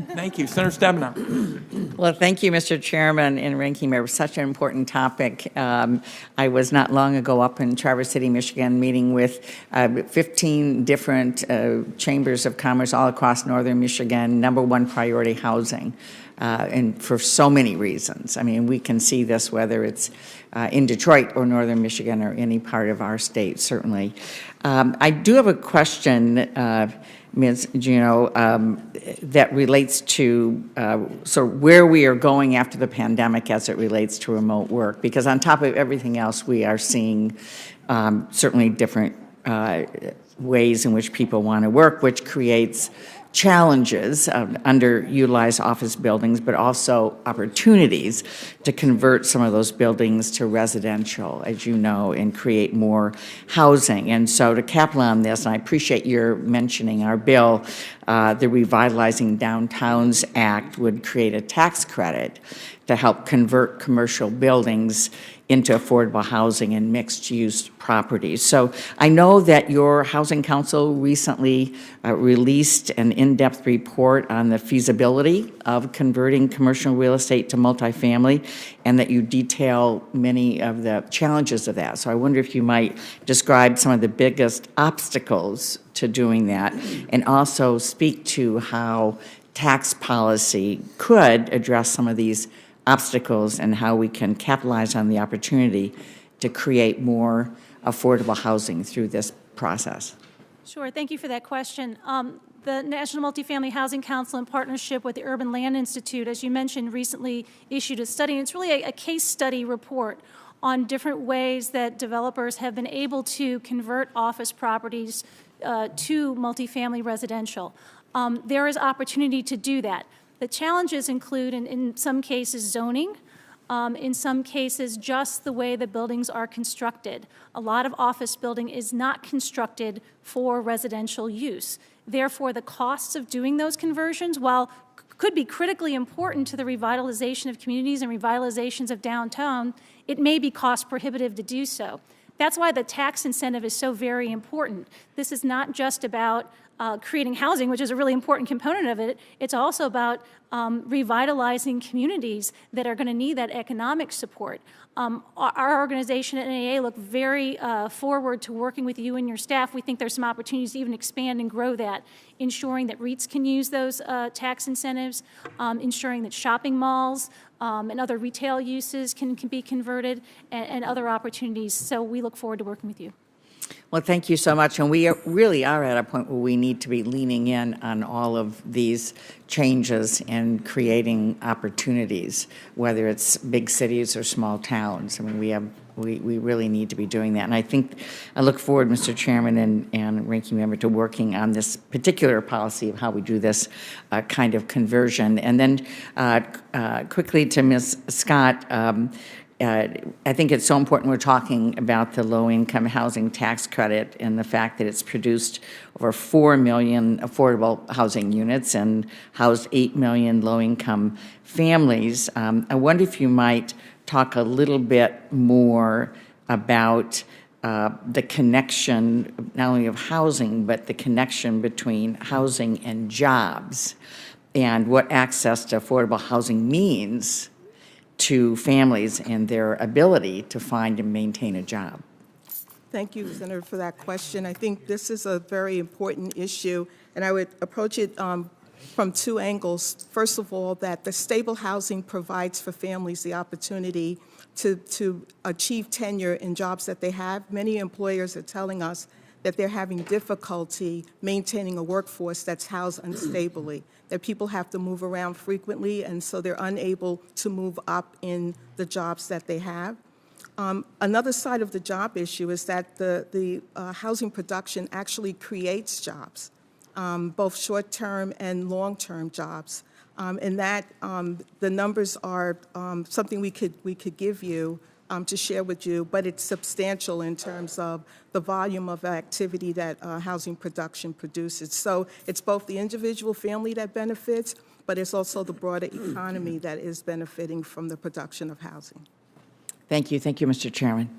Thank you. Senator Stabenow. Well, thank you, Mr. Chairman and Ranking Member. Such an important topic. I was not long ago up in Traverse City, Michigan, meeting with 15 different chambers of commerce all across northern Michigan. Number one priority, housing. And for so many reasons. I mean, we can see this whether it's in Detroit or northern Michigan or any part of our state, certainly. I do have a question, Ms. Gino, that relates to sort of where we are going after the pandemic as it relates to remote work. Because on top of everything else, we are seeing certainly different ways in which people want to work, which creates challenges of underutilized office buildings, but also opportunities to convert some of those buildings to residential, as you know, and create more housing. And so to capitalize on this, and I appreciate your mentioning our bill, the Revitalizing Downtowns Act would create a tax credit to help convert commercial buildings into affordable housing and mixed-use properties. So I know that your Housing Council recently released an in-depth report on the feasibility of converting commercial real estate to multifamily, and that you detail many of the challenges of that. So I wonder if you might describe some of the biggest obstacles to doing that, and also speak to how tax policy could address some of these obstacles and how we can capitalize on the opportunity to create more affordable housing through this process. Sure, thank you for that question. The National Multifamily Housing Council, in partnership with the Urban Land Institute, as you mentioned, recently issued a study. And it's really a case study report on different ways that developers have been able to convert office properties to multifamily residential. There is opportunity to do that. The challenges include, in some cases, zoning, in some cases, just the way the buildings are constructed. A lot of office building is not constructed for residential use. Therefore, the costs of doing those conversions, while could be critically important to the revitalization of communities and revitalizations of downtown, it may be cost prohibitive to do so. That's why the tax incentive is so very important. This is not just about creating housing, which is a really important component of it. It's also about revitalizing communities that are going to need that economic support. Our organization at NAA look very forward to working with you and your staff. We think there's some opportunities to even expand and grow that, ensuring that REITs can use those tax incentives, ensuring that shopping malls and other retail uses can be converted, and other opportunities. So we look forward to working with you. Well, thank you so much. And we really are at a point where we need to be leaning in on all of these changes and creating opportunities, whether it's big cities or small towns. I mean, we really need to be doing that. And I think I look forward, Mr. Chairman and Ranking Member, to working on this particular policy of how we do this kind of conversion. And then quickly to Ms. Scott, I think it's so important we're talking about the low-income housing tax credit and the fact that it's produced over 4 million affordable housing units and housed 8 million low-income families. I wonder if you might talk a little bit more about the connection, not only of housing, but the connection between housing and jobs, and what access to affordable housing means to families and their ability to find and maintain a job. Thank you, Senator, for that question. I think this is a very important issue, and I would approach it from two angles. First of all, that the stable housing provides for families the opportunity to achieve tenure in jobs that they have. Many employers are telling us that they're having difficulty maintaining a workforce that's housed unstably, that people have to move around frequently, and so they're unable to move up in the jobs that they have. Another side of the job issue is that the housing production actually creates jobs, both short-term and long-term jobs, and that the numbers are something we could give you to share with you, but it's substantial in terms of the volume of activity that housing production produces. So it's both the individual family that benefits, but it's also the broader economy that is benefiting from the production of housing. Thank you. Thank you, Mr. Chairman.